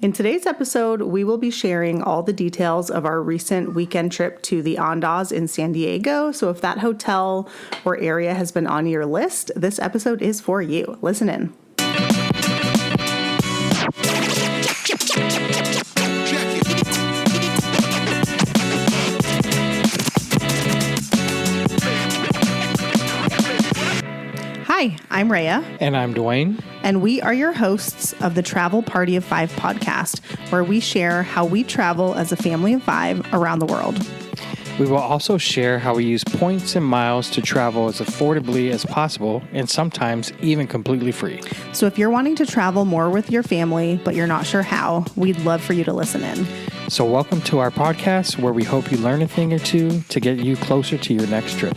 In today's episode, we will be sharing all the details of our recent weekend trip to the Andaz in San Diego. So if that hotel or area has been on your list, this episode is for you. Listen in. Hi, I'm Rhea. And I'm Dwayne. And we are your hosts of the Travel Party of Five podcast, where we share how we travel as a family of five around the world. We will also share how we use points and miles to travel as affordably as possible and sometimes even completely free. So if you're wanting to travel more with your family, but you're not sure how, we'd love for you to listen in. So welcome to our podcast, where we hope you learn a thing or two to get you closer to your next trip.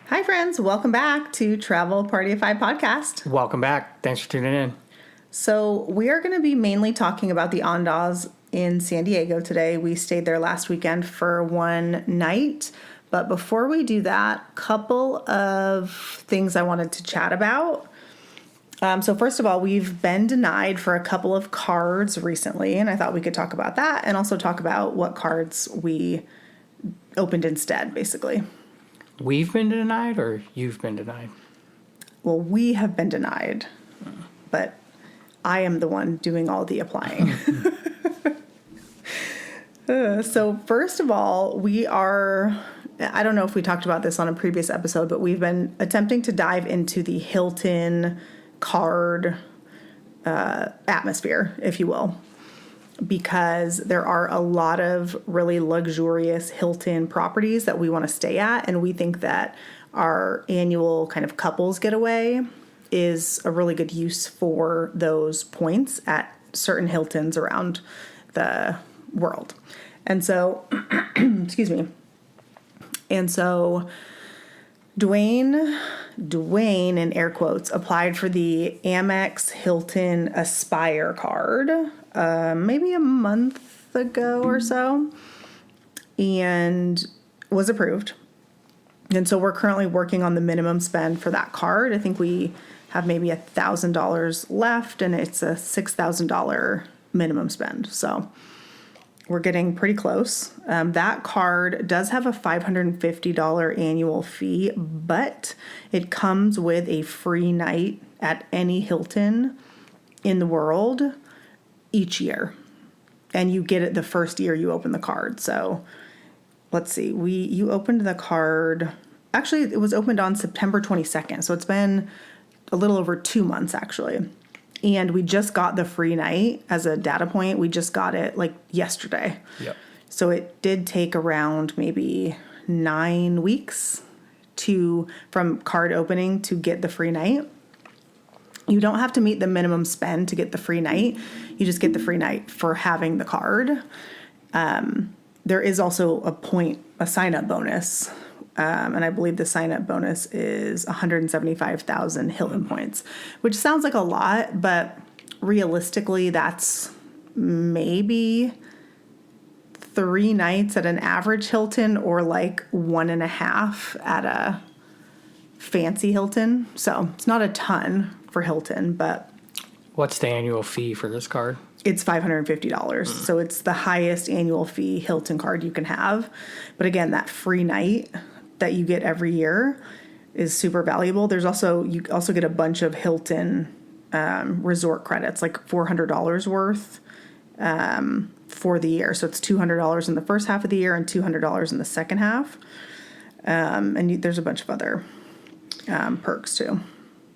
Hi, friends. Welcome back to Travel Party of Five podcast. Welcome back. Thanks for tuning in. So we are going to be mainly talking about the Andaz in San Diego today. We stayed there last weekend for one night. But before we do that, couple of things I wanted to chat about. So first of all, we've been denied for a couple of cards recently, and I thought we could talk about that and also talk about what cards we opened instead, basically. We've been denied, or you've been denied? Well, we have been denied, but I am the one doing all the applying. So first of all, I don't know if we talked about this on a previous episode, but we've been attempting to dive into the Hilton card atmosphere, if you will, because there are a lot of really luxurious Hilton properties that we want to stay at. And we think that our annual kind of couples getaway is a really good use for those points at certain Hiltons around the world. And so, excuse me. And so Dwayne in air quotes applied for the Amex Hilton Aspire card maybe a month ago or so, and was approved. And so we're currently working on the minimum spend for that card. I think we have maybe $1,000 left, and it's a $6,000 minimum spend. So we're getting pretty close. That card does have a $550 annual fee, but it comes with a free night at any Hilton in the world each year. And you get it the first year you open the card. So let's see, you opened the card, actually it was opened on September 22nd. So it's been a little over 2 months actually. And we just got the free night as a data point. We just got it like yesterday. Yep. So it did take around maybe 9 weeks from card opening to get the free night. You don't have to meet the minimum spend to get the free night. You just get the free night for having the card. There is also a sign-up bonus. And I believe the sign-up bonus is 175,000 Hilton points, which sounds like a lot, but realistically, that's maybe 3 nights at an average Hilton or like 1.5 at a fancy Hilton. So it's not a ton for Hilton, but What's the annual fee for this card? it's $550. So it's the highest annual fee Hilton card you can have. But again, that free night that you get every year is super valuable. You also get a bunch of Hilton resort credits, like $400 worth for the year. So it's $200 in the first half of the year and $200 in the second half. And there's a bunch of other perks too.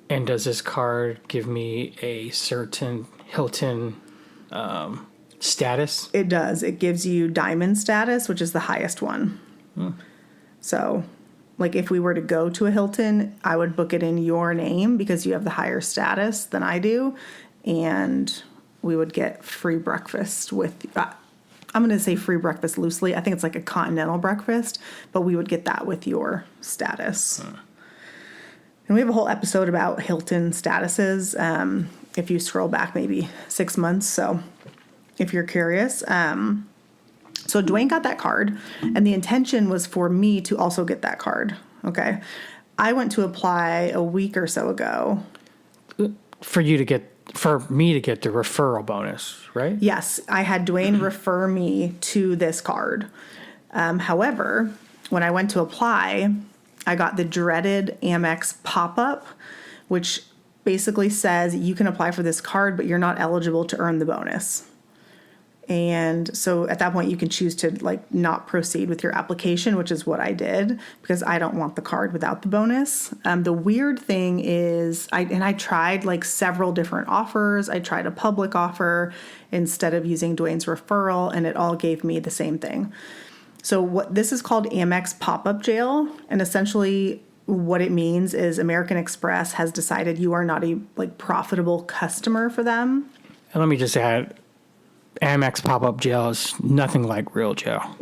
And does this card give me a certain Hilton status? It does. It gives you diamond status, which is the highest one. So, like if we were to go to a Hilton, I would book it in your name because you have the higher status than I do. And we would get free breakfast with, I'm going to say free breakfast loosely. I think it's like a continental breakfast, but we would get that with your status. And we have a whole episode about Hilton statuses. If you scroll back maybe 6 months. So if you're curious. So Dwayne got that card, and the intention was for me to also get that card. Okay. I went to apply a week or so ago. For me to get the referral bonus, right? Yes, I had Dwayne refer me to this card. However, when I went to apply, I got the dreaded Amex pop-up, which basically says you can apply for this card, but you're not eligible to earn the bonus. And so at that point, you can choose to like not proceed with your application, which is what I did because I don't want the card without the bonus. The weird thing is I tried like several different offers. I tried a public offer instead of using Dwayne's referral, and it all gave me the same thing. So what this is called Amex pop-up jail, and essentially what it means is American Express has decided you are not a like profitable customer for them. And let me just add, Amex pop-up jail is nothing like real jail.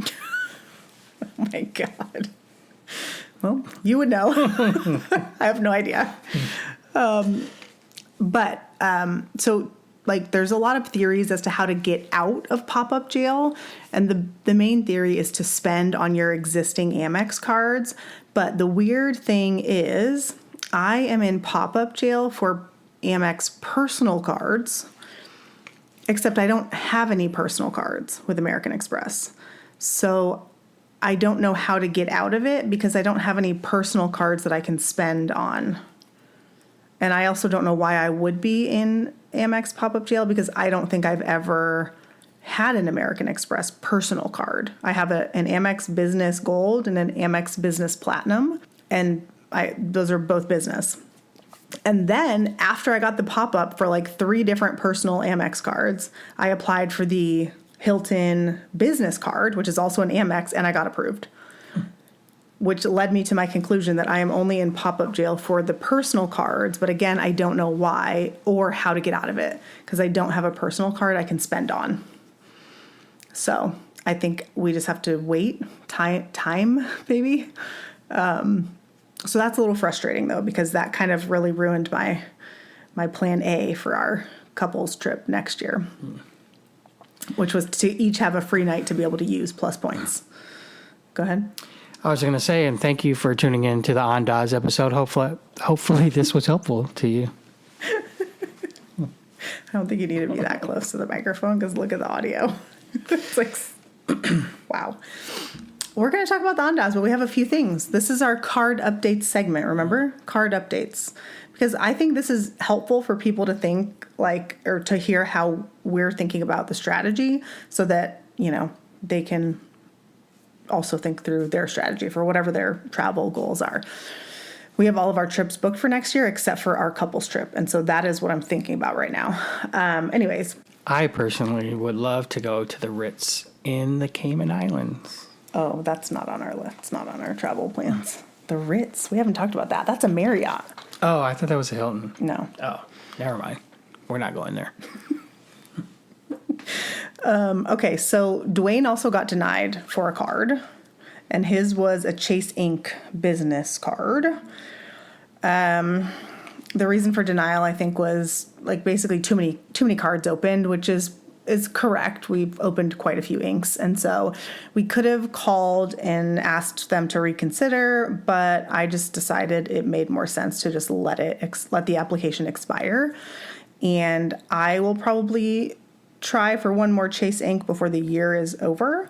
Oh my God. Well, you would know. I have no idea. So like there's a lot of theories as to how to get out of pop-up jail. And the main theory is to spend on your existing Amex cards. But the weird thing is I am in pop-up jail for Amex personal cards. Except I don't have any personal cards with American Express. So I don't know how to get out of it because I don't have any personal cards that I can spend on. And I also don't know why I would be in Amex pop-up jail because I don't think I've ever had an American Express personal card. I have an Amex Business Gold and an Amex Business Platinum, and those are both business. And then after I got the pop-up for like 3 different personal Amex cards, I applied for the Hilton business card, which is also an Amex, and I got approved. Which led me to my conclusion that I am only in pop-up jail for the personal cards. But again, I don't know why or how to get out of it because I don't have a personal card I can spend on. So I think we just have to wait. Time, maybe. So that's a little frustrating, though, because that kind of really ruined my plan A for our couples trip next year, which was to each have a free night to be able to use plus points. Go ahead. I was going to say, and thank you for tuning in to the Andaz episode. Hopefully this was helpful to you. I don't think you need to be that close to the microphone because look at the audio. It's like, wow. We're going to talk about the Andaz, but we have a few things. This is our card updates segment, remember? Card updates. Because I think this is helpful for people to think or to hear how we're thinking about the strategy so that, they can also think through their strategy for whatever their travel goals are. We have all of our trips booked for next year except for our couples trip. And so that is what I'm thinking about right now. Anyways. I personally would love to go to the Ritz in the Cayman Islands. Oh, that's not on our list. It's not on our travel plans. The Ritz. We haven't talked about that. That's a Marriott. Oh, I thought that was a Hilton. No. Oh, never mind. We're not going there. Okay, so Dwayne also got denied for a card, and his was a Chase Inc. business card. The reason for denial, I think, was like basically too many cards opened, which is correct. We've opened quite a few inks, and so we could have called and asked them to reconsider, but I just decided it made more sense to just let the application expire. And I will probably try for one more Chase Ink before the year is over.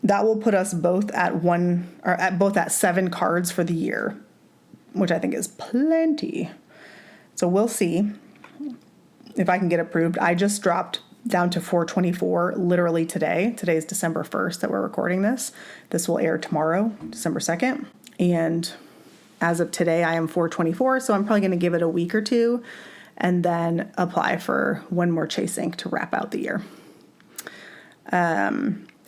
That will put us both at 7 cards for the year, which I think is plenty. So we'll see if I can get approved. I just dropped down to 424 literally today. Today is December 1st that we're recording this. This will air tomorrow, December 2nd. And as of today, I am 424. So I'm probably going to give it a week or two and then apply for one more Chase Ink to wrap out the year.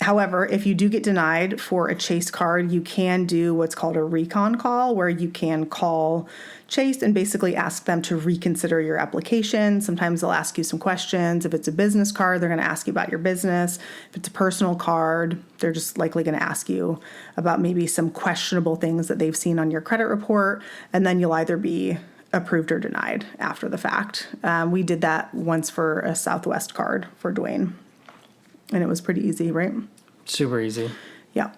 However, if you do get denied for a Chase card, you can do what's called a recon call, where you can call Chase and basically ask them to reconsider your application. Sometimes they'll ask you some questions. If it's a business card, they're going to ask you about your business. If it's a personal card, they're just likely going to ask you about maybe some questionable things that they've seen on your credit report, and then you'll either be approved or denied after the fact. We did that once for a Southwest card for Dwayne. And it was pretty easy, right? Super easy. Yeah.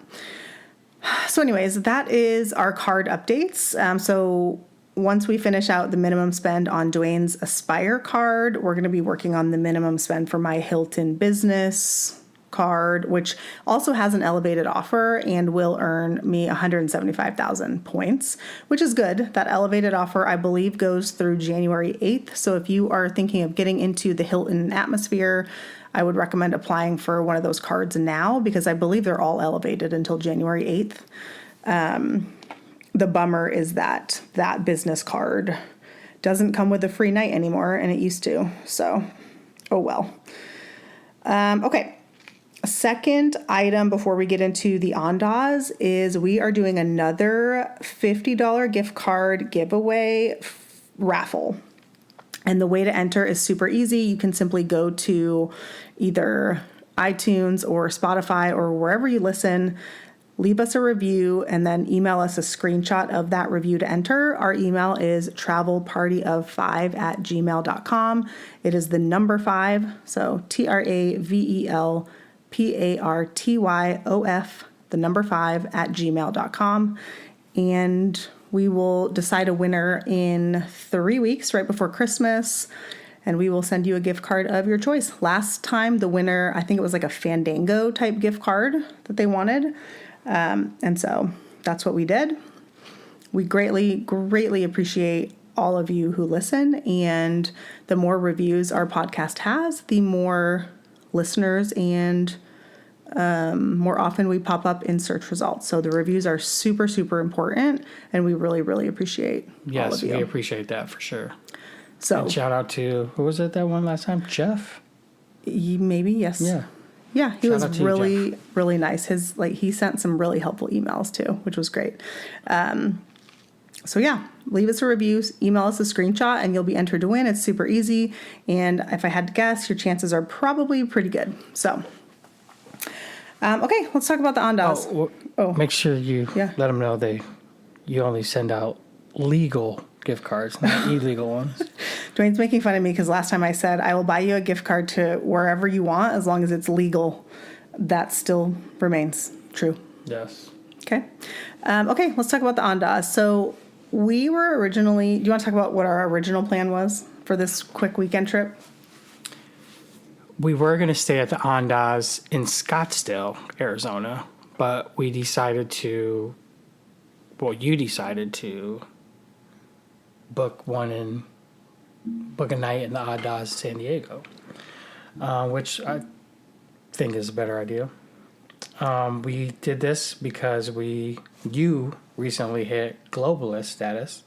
So anyways, that is our card updates. So once we finish out the minimum spend on Dwayne's Aspire card, we're going to be working on the minimum spend for my Hilton Business card, which also has an elevated offer and will earn me 175,000 points, which is good. That elevated offer, I believe, goes through January 8th. So if you are thinking of getting into the Hilton atmosphere, I would recommend applying for one of those cards now, because I believe they're all elevated until January 8th. The bummer is that that business card doesn't come with a free night anymore, and it used to. So, oh well. Okay. Second item before we get into the Andaz is we are doing another $50 gift card giveaway raffle. And the way to enter is super easy. You can simply go to either iTunes or Spotify or wherever you listen, leave us a review, and then email us a screenshot of that review to enter. Our email is travelpartyof5@gmail.com. It is the number 5, so TRAVELPARTYOF, the number 5@gmail.com. And we will decide a winner in 3 weeks, right before Christmas, and we will send you a gift card of your choice. Last time, the winner, I think it was like a Fandango type gift card that they wanted. And so that's what we did. We greatly appreciate all of you who listen, and the more reviews our podcast has, the more listeners and more often we pop up in search results. So the reviews are super, super important, and we really appreciate all of you. Yes, we appreciate that for sure. So and shout out to, who was it that one last time? Jeff? Maybe, yes. Yeah, he was really nice. He sent some really helpful emails too, which was great. So yeah, leave us a review, email us a screenshot, and you'll be entered to win. It's super easy. And if I had to guess, your chances are probably pretty good. So, okay, let's talk about the Andaz. Make sure you let them know you only send out legal gift cards, not illegal ones. Dwayne's making fun of me because last time I said, I will buy you a gift card to wherever you want as long as it's legal. That still remains true. Yes. Okay. Okay, let's talk about the Andaz. So we were originally, do you want to talk about what our original plan was for this quick weekend trip? We were going to stay at the Andaz in Scottsdale, Arizona, but you decided to book a night in the Andaz San Diego, which I think is a better idea. We did this because you recently hit Globalist status,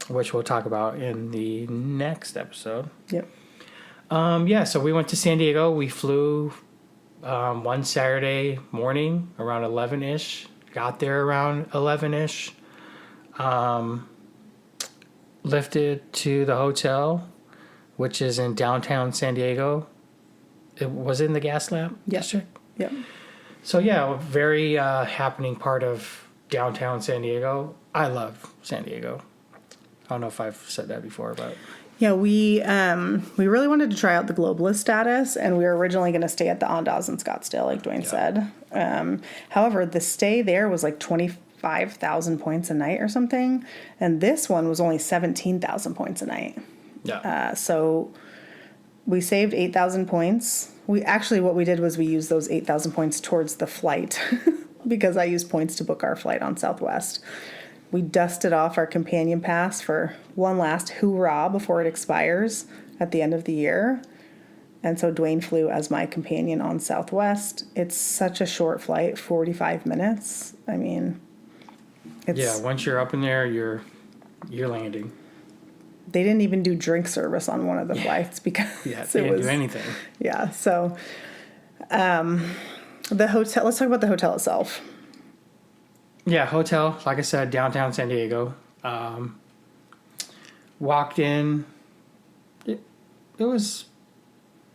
which we'll talk about in the next episode. Yep. So we went to San Diego. We flew one Saturday morning around 11-ish. Got there around 11-ish. Lifted to the hotel, which is in downtown San Diego. It was in the Gaslamp district. Yep. So yeah, a very happening part of downtown San Diego. I love San Diego. I don't know if I've said that before, but yeah, we really wanted to try out the Globalist status, and we were originally going to stay at the Andaz in Scottsdale, like Dwayne said. However, the stay there was like 25,000 points a night or something, and this one was only 17,000 points a night. Yeah. So we saved 8,000 points. What we did was we used those 8,000 points towards the flight because I used points to book our flight on Southwest. We dusted off our companion pass for one last hoorah before it expires at the end of the year. And so Dwayne flew as my companion on Southwest. It's such a short flight, 45 minutes. I mean, once you're up in there, you're landing. They didn't even do drink service on one of the flights because they didn't do anything. Yeah, so the hotel. Let's talk about the hotel itself. Yeah, hotel, like I said, downtown San Diego. Walked in. It was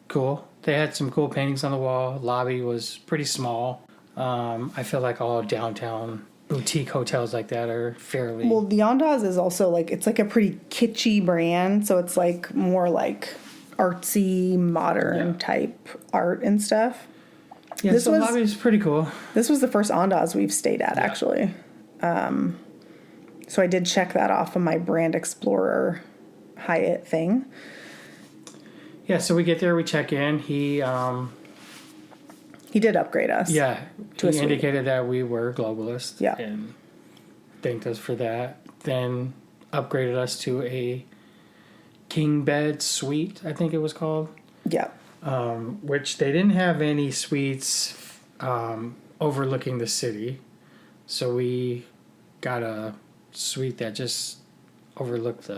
cool. They had some cool paintings on the wall. Lobby was pretty small. I feel like all downtown boutique hotels like that are fairly... Well, the Andaz is also it's like a pretty kitschy brand, so it's like more like artsy, modern type art and stuff. Yeah, This so the was- lobby is pretty cool. This was the first Andaz we've stayed at, actually. So I did check that off of my Brand Explorer Hyatt thing. Yeah, so we get there, we check in. He did upgrade us. Yeah, To a he suite. indicated that we were Globalist. Yeah. And thanked us for that. Then upgraded us to a king bed suite, I think it was called. Yeah. Which they didn't have any suites overlooking the city. So we got a suite that just overlooked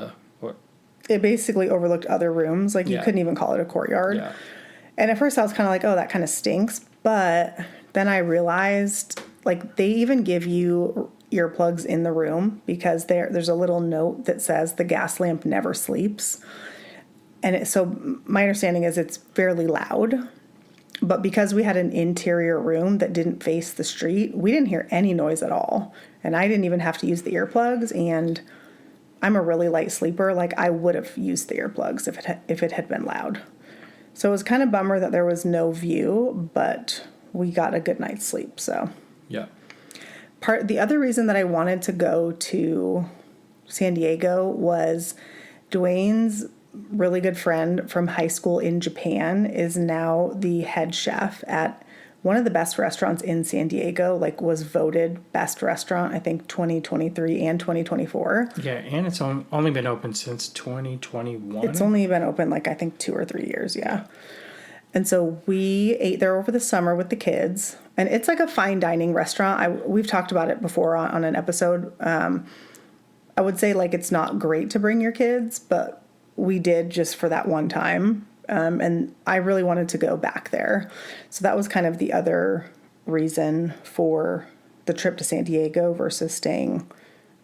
It basically overlooked other rooms. Like, you couldn't even call it a courtyard. Yeah. And at first I was kind of like, oh, that kind of stinks. But then I realized, like, they even give you earplugs in the room because there's a little note that says the gas lamp never sleeps. And so my understanding is it's fairly loud. But because we had an interior room that didn't face the street, we didn't hear any noise at all. And I didn't even have to use the earplugs. And I'm a really light sleeper. Like, I would have used the earplugs if it had been loud. So it was kind of bummer that there was no view, but we got a good night's sleep. So Yeah. the other reason that I wanted to go to San Diego was Dwayne's really good friend from high school in Japan is now the head chef at one of the best restaurants in San Diego, like was voted best restaurant, I think 2023 and 2024. Yeah, and it's only been open since 2021. It's only been open like I think 2 or 3 years, yeah. And so we ate there over the summer with the kids, and it's like a fine dining restaurant. We've talked about it before on an episode. I would say like it's not great to bring your kids, but we did just for that one time. And I really wanted to go back there. So that was kind of the other reason for the trip to San Diego versus staying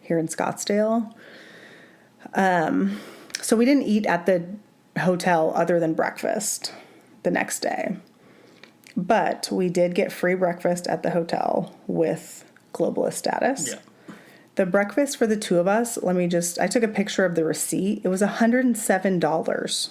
here in Scottsdale. So we didn't eat at the hotel other than breakfast the next day. But we did get free breakfast at the hotel with Globalist status. Yeah. The breakfast for the two of us, I took a picture of the receipt. It was $107.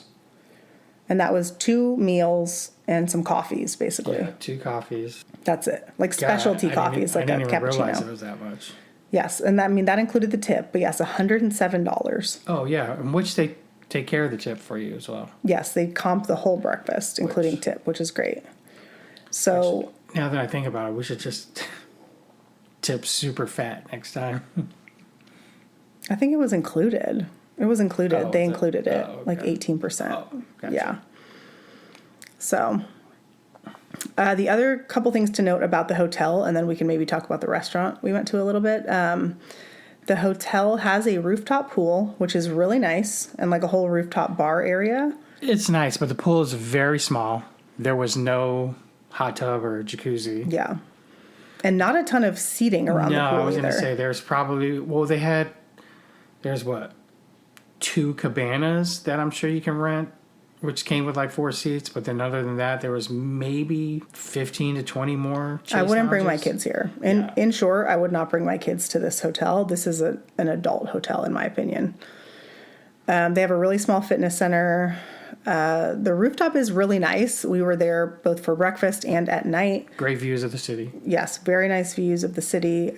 And that was 2 meals and some coffees, basically. Yeah, 2 coffees. That's it. Like specialty coffees, like a I didn't even realize it cappuccino. was that much. Yes, and that included the tip. But yes, $107. Oh, yeah, and which they take care of the tip for you as well. Yes, they comp the whole breakfast, including tip, which is great. So Now that I think about it, we should just tip super fat next time. I think it was included. It was included. Oh, They was it? included it, Oh, okay. like 18%. Oh, gotcha. Yeah. So the other couple things to note about the hotel, and then we can maybe talk about the restaurant we went to a little bit. The hotel has a rooftop pool, which is really nice, and like a whole rooftop bar area. It's nice, but the pool is very small. There was no hot tub or jacuzzi. Yeah. And not a ton of seating around the pool No, I was going to either. say there's probably, there's what, 2 cabanas that I'm sure you can rent, which came with like 4 seats. But then other than that, there was maybe 15 to 20 more chase I wouldn't bring my lounges. kids here. Yeah. In short, I would not bring my kids to this hotel. This is an adult hotel, in my opinion. They have a really small fitness center. The rooftop is really nice. We were there both for breakfast and at night. Great views of the city. Yes, very nice views of the city.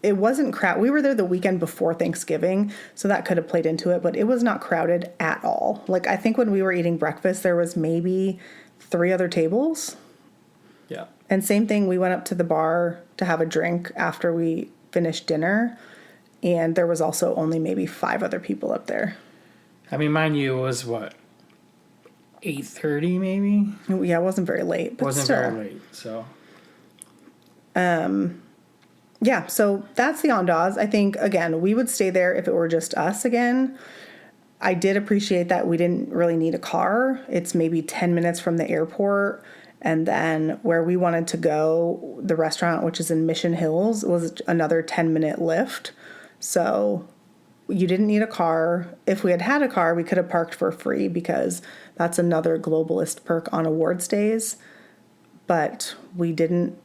It wasn't crowded. We were there the weekend before Thanksgiving, so that could have played into it, but it was not crowded at all. Like, I think when we were eating breakfast, there was maybe 3 other tables. Yeah. And same thing, we went up to the bar to have a drink after we finished dinner, and there was also only maybe 5 other people up there. I mean, mind you, it was what, 8:30 maybe? Yeah, it wasn't very late, but Wasn't still. very late, so. Yeah, so that's the Andaz. I think, again, we would stay there if it were just us again. I did appreciate that we didn't really need a car. It's maybe 10 minutes from the airport. And then where we wanted to go, the restaurant, which is in Mission Hills, was another 10-minute lift. So you didn't need a car. If we had had a car, we could have parked for free because that's another Globalist perk on awards days. But we didn't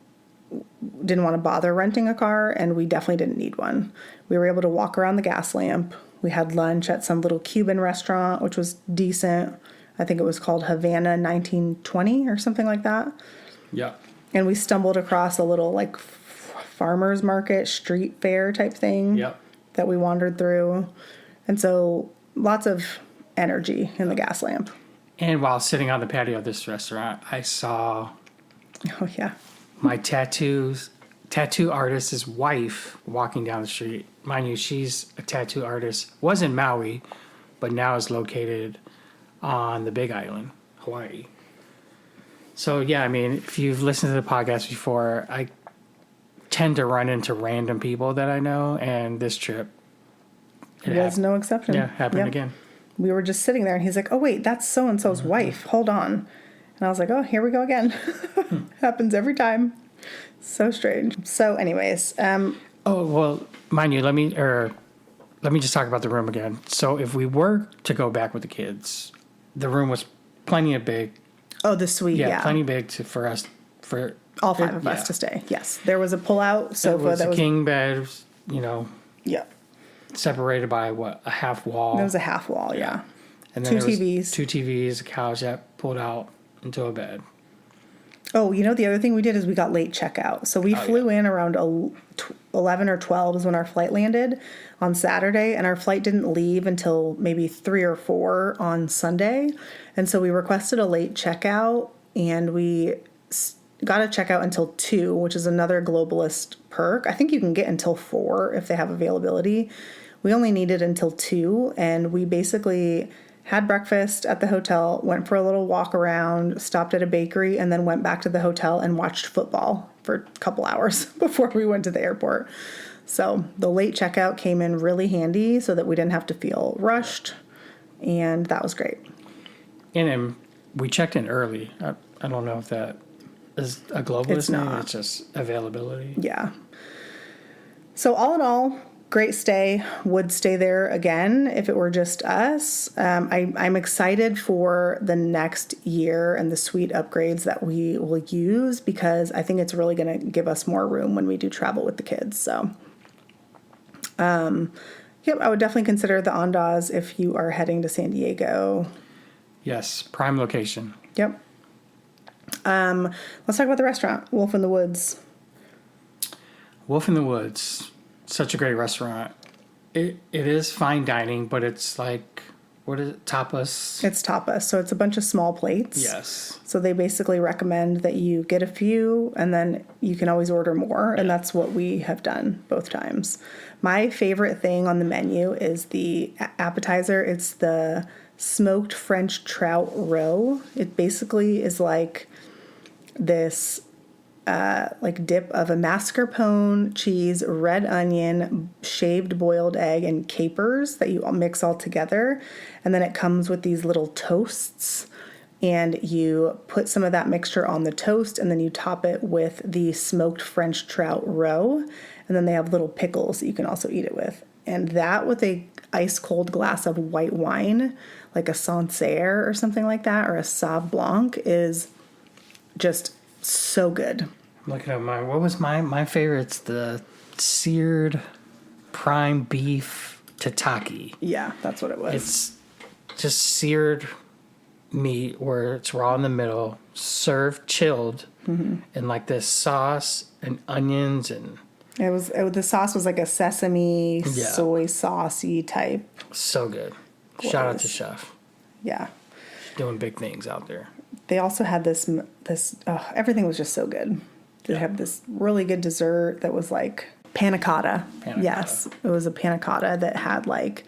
want to bother renting a car, and we definitely didn't need one. We were able to walk around the Gaslamp. We had lunch at some little Cuban restaurant, which was decent. I think it was called Havana 1920 or something like that. Yeah. And we stumbled across a little like farmer's market, street fair type thing Yep. that we wandered through. And so lots of energy in the Gaslamp. And while sitting on the patio of this restaurant, I saw Oh, yeah. my tattoo artist's wife walking down the street. Mind you, she's a tattoo artist, was in Maui, but now is located on the Big Island, Hawaii. So, yeah, I mean, if you've listened to the podcast before, I tend to run into random people that I know, and this trip It was no exception. Yeah, happened Yep. again. We were just sitting there, and he's like, oh, wait, that's so-and-so's wife. Hold on. And I was like, oh, here we go again. Happens every time. So strange. So anyways. Oh, well, mind you, let me just talk about the room again. So if we were to go back with the kids, the room was plenty of big. Oh, the suite, yeah. Plenty big for us. For all five of us to stay. Yes. There was a pull-out sofa. It was a king bed, you know. Yeah. Separated by, what, a half wall? There was a half wall, yeah. And then Two TVs. Two TVs, a couch that pulled out into a bed. Oh, you know, the other thing we did is we got late checkout. So we flew in around 11 or 12 is when our flight landed on Saturday. And our flight didn't leave until maybe 3 or 4 on Sunday. And so we requested a late checkout. And we got a checkout until 2, which is another Globalist perk. I think you can get until 4 if they have availability. We only needed until 2. And we basically had breakfast at the hotel, went for a little walk around, stopped at a bakery, and then went back to the hotel and watched football for a couple hours before we went to the airport. So the late checkout came in really handy so that we didn't have to feel rushed, and that was great. And then we checked in early. I don't know if that is a globalist It's thing. not. It's just availability. Yeah. So all in all, great stay. Would stay there again if it were just us. I'm excited for the next year and the suite upgrades that we will use because I think it's really going to give us more room when we do travel with the kids. So, yep, I would definitely consider the Andaz if you are heading to San Diego. Yes, prime location. Yep. Let's talk about the restaurant, Wolf in the Woods. Wolf in the Woods. Such a great restaurant. It is fine dining, but it's like, what is it? Tapas? It's tapas, so it's a bunch of small plates. Yes. So they basically recommend that you get a few and then you can always order more. And that's what we have done both times. My favorite thing on the menu is the appetizer. It's the smoked French trout roe. It basically is like this like dip of a mascarpone, cheese, red onion, shaved boiled egg, and capers that you all mix all together. And then it comes with these little toasts. And you put some of that mixture on the toast, and then you top it with the smoked French trout roe. And then they have little pickles that you can also eat it with. And that with a ice cold glass of white wine, like a Sancerre or something like that, or a Sauv Blanc, is just so good. I'm looking at mine. What was mine? My favorite's the seared prime beef tataki. Yeah, that's what it was. It's just seared meat where it's raw in the middle, served chilled, and like this sauce and onions and The sauce was like a sesame, Yeah. soy saucy type. so good. Shout out to Glorious. Chef. Yeah. Doing big things out there. They also had this everything was just so good. They had this really good dessert that was like panna cotta. Yes, it was a panna cotta that had like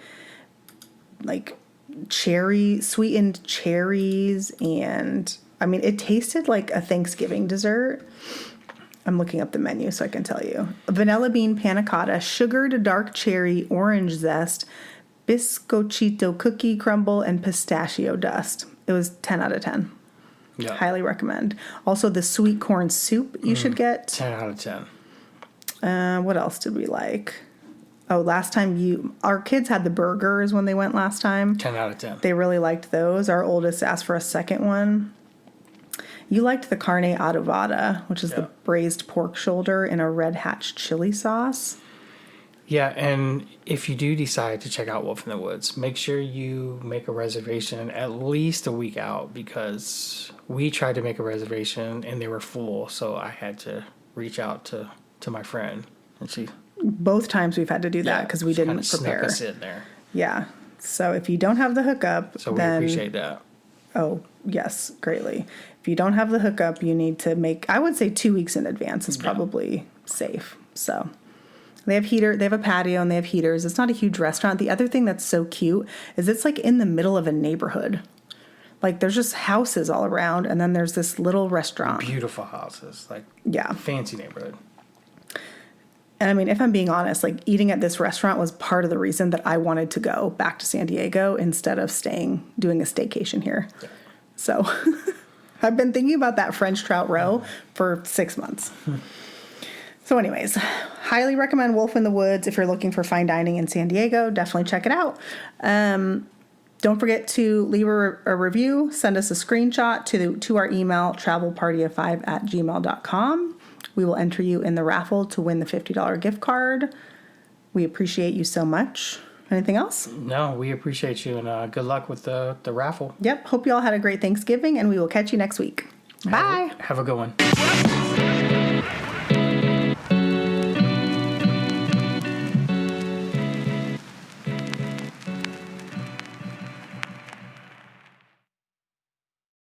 sweetened cherries, and I mean it tasted like a Thanksgiving dessert. I'm looking up the menu so I can tell you. Vanilla bean panna cotta, sugared dark cherry, orange zest, biscochito cookie crumble, and pistachio dust. It was 10 out of 10. Yeah. Highly recommend. Also, the sweet corn soup you should get. 10 out of 10. What else did we like? Oh, last time our kids had the burgers when they went last time. 10 out of 10. They really liked those. Our oldest asked for a second one. You liked the carne adobada, which is the braised pork shoulder in a red hatch chili sauce. Yeah, and if you do decide to check out Wolf in the Woods, make sure you make a reservation at least a week out, because we tried to make a reservation and they were full, so I had to reach out to my friend, and she Both times we've had to do that because we she kinda didn't prepare. snuck us in there. Yeah. So if you don't have the hookup, So we then appreciate that. oh yes, greatly. If you don't have the hookup, you need to make, I would say 2 weeks in advance is probably safe. So they have a patio and they have heaters. It's not a huge restaurant. The other thing that's so cute is it's like in the middle of a neighborhood. Like there's just houses all around, and then there's this little restaurant. Beautiful houses, like Yeah. fancy neighborhood. And I mean, if I'm being honest, like eating at this restaurant was part of the reason that I wanted to go back to San Diego instead of doing a staycation here. Yeah. So I've been thinking about that French trout roe for 6 months. So anyways, highly recommend Wolf in the Woods if you're looking for fine dining in San Diego. Definitely check it out. Don't forget to leave a review. Send us a screenshot to our email, travelparty5@gmail.com. We will enter you in the raffle to win the $50 gift card. We appreciate you so much. Anything else? No, we appreciate you, and good luck with the raffle. Yep. Hope you all had a great Thanksgiving, and we will catch you next week. Bye. Have a good one.